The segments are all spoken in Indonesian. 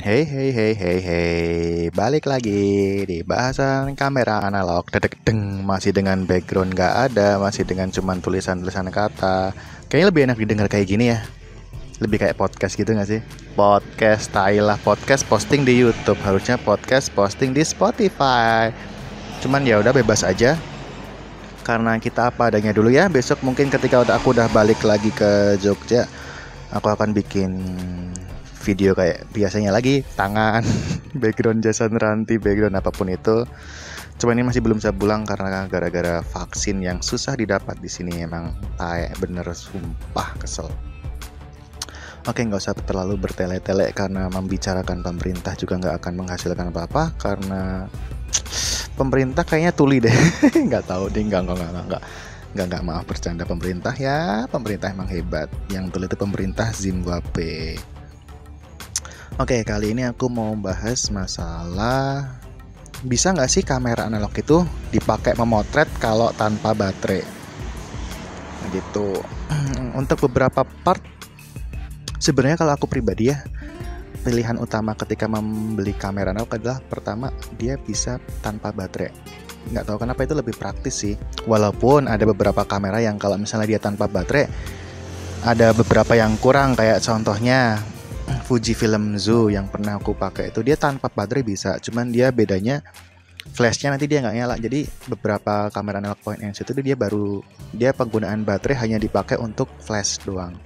Hey hey hey hey hey, balik lagi di bahasan kamera analog. Dedek deng, masih dengan background gak ada, masih dengan cuman tulisan-tulisan kata. Kayaknya lebih enak didengar kayak gini ya. Lebih kayak podcast gitu gak sih? Podcast, lah podcast posting di YouTube, harusnya podcast posting di Spotify. Cuman ya udah bebas aja. Karena kita apa adanya dulu ya. Besok mungkin ketika aku udah balik lagi ke Jogja, aku akan bikin video kayak biasanya lagi, tangan, background jasan ranti, background apapun itu. Cuman ini masih belum bisa pulang karena gara-gara vaksin yang susah didapat di sini. Emang bener, sumpah kesel. Oke, nggak usah terlalu bertele-tele karena membicarakan pemerintah juga nggak akan menghasilkan apa-apa karena pemerintah kayaknya tuli deh. Nggak tahu deh, nggak, maaf, bercanda. Pemerintah ya, pemerintah emang hebat. Yang tuli itu pemerintah Zimbabwe. Oke, kali ini aku mau bahas masalah bisa nggak sih kamera analog itu dipakai memotret kalau tanpa baterai gitu. Untuk beberapa part sebenarnya kalau aku pribadi ya, pilihan utama ketika membeli kamera analog adalah pertama dia bisa tanpa baterai. Nggak tahu kenapa itu lebih praktis sih. Walaupun ada beberapa kamera yang kalau misalnya dia tanpa baterai ada beberapa yang kurang, kayak contohnya Fujifilm Zoo yang pernah aku pakai itu dia tanpa baterai bisa, cuman dia bedanya flashnya nanti dia nggak nyala. Jadi beberapa kamera analog point and shoot itu dia penggunaan baterai hanya dipakai untuk flash doang,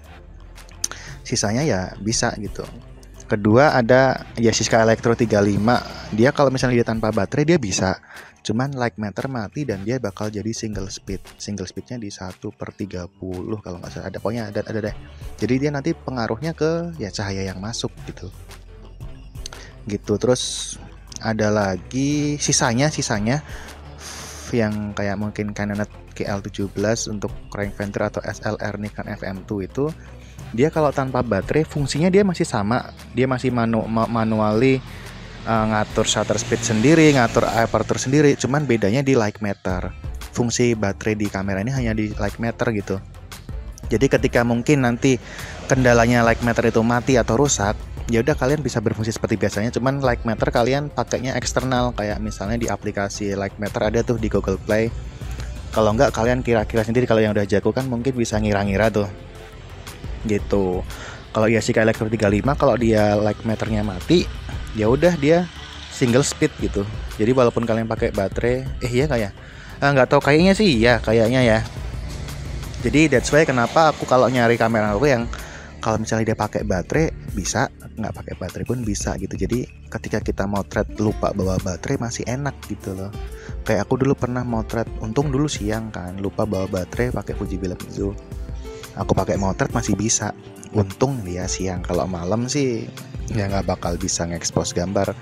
sisanya ya bisa gitu. Kedua ada Yashica Electro 35, dia kalau misalnya dia tanpa baterai dia bisa, cuman light meter mati dan dia bakal jadi single speednya di 1/30 kalau nggak salah, ada pokoknya ada deh. Jadi dia nanti pengaruhnya ke ya cahaya yang masuk gitu. Terus ada lagi sisanya yang kayak mungkin Canon GL17 untuk rangefinder atau SLR Nikon FM2 itu dia kalau tanpa baterai fungsinya dia masih sama, dia masih manually ngatur shutter speed sendiri, ngatur aperture sendiri, cuman bedanya di light meter. Fungsi baterai di kamera ini hanya di light meter gitu. Jadi ketika mungkin nanti kendalanya light meter itu mati atau rusak, ya udah kalian bisa berfungsi seperti biasanya, cuman light meter kalian pakainya eksternal, kayak misalnya di aplikasi light meter ada tuh di Google Play. Kalau enggak kalian kira-kira sendiri, kalau yang udah jago kan mungkin bisa ngira-ngira tuh gitu. Kalau Yashica Electro 35 kalau dia light meternya mati, ya udah dia single speed gitu. Jadi walaupun kalian pakai baterai, iya kayak nggak tahu, kayaknya sih ya, kayaknya ya. Jadi that's why kenapa aku kalau nyari kamera aku yang kalau misalnya dia pakai baterai bisa, nggak pakai baterai pun bisa gitu. Jadi ketika kita motret lupa bawa baterai masih enak gitu loh. Kayak aku dulu pernah motret, untung dulu siang kan, lupa bawa baterai pakai Fujifilm Zoo. Aku pakai motret masih bisa, untung dia siang. Kalau malam sih ya nggak bakal bisa nge-expose gambar,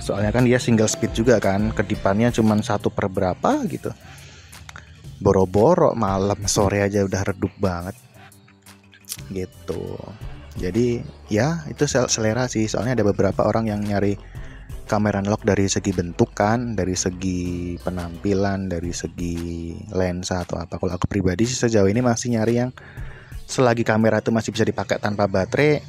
soalnya kan dia single speed juga kan, kedipannya cuma 1/berapa gitu. Boro-boro malam, sore aja udah redup banget gitu. Jadi ya itu selera sih, soalnya ada beberapa orang yang nyari kamera analog dari segi bentukan, dari segi penampilan, dari segi lensa atau apa. Kalau aku pribadi sih sejauh ini masih nyari yang selagi kamera itu masih bisa dipakai tanpa baterai,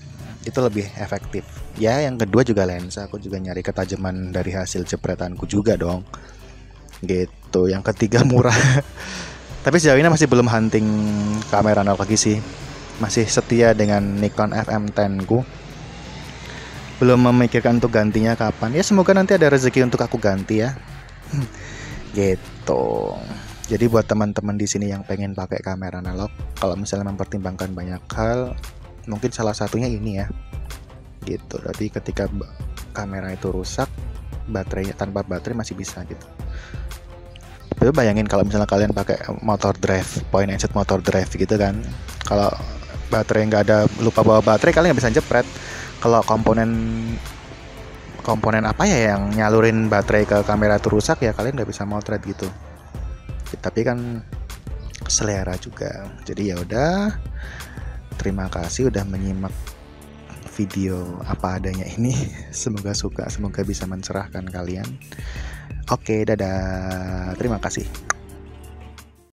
itu lebih efektif. Ya, yang kedua juga lensa, aku juga nyari ketajaman dari hasil jepretanku juga dong. Gitu. Yang ketiga murah. Tapi sejauh ini masih belum hunting kamera analog lagi sih. Masih setia dengan Nikon FM10 ku. Belum memikirkan untuk gantinya kapan. Ya semoga nanti ada rezeki untuk aku ganti ya. Gitu. Jadi buat teman-teman di sini yang pengen pakai kamera analog, kalau misalnya mempertimbangkan banyak hal, mungkin salah satunya ini ya. Gitu. Jadi ketika kamera itu rusak, baterainya tanpa baterai masih bisa gitu. Tapi bayangin kalau misalnya kalian pakai motor drive, point and shoot motor drive gitu kan. Kalau baterai nggak ada, lupa bawa baterai, kalian nggak bisa jepret. Kalau komponen apa ya yang nyalurin baterai ke kamera itu rusak, ya kalian nggak bisa motret gitu. Tapi kan selera juga. Jadi ya udah, terima kasih udah menyimak video apa adanya ini. Semoga suka, semoga bisa mencerahkan kalian. Oke, dadah, terima kasih.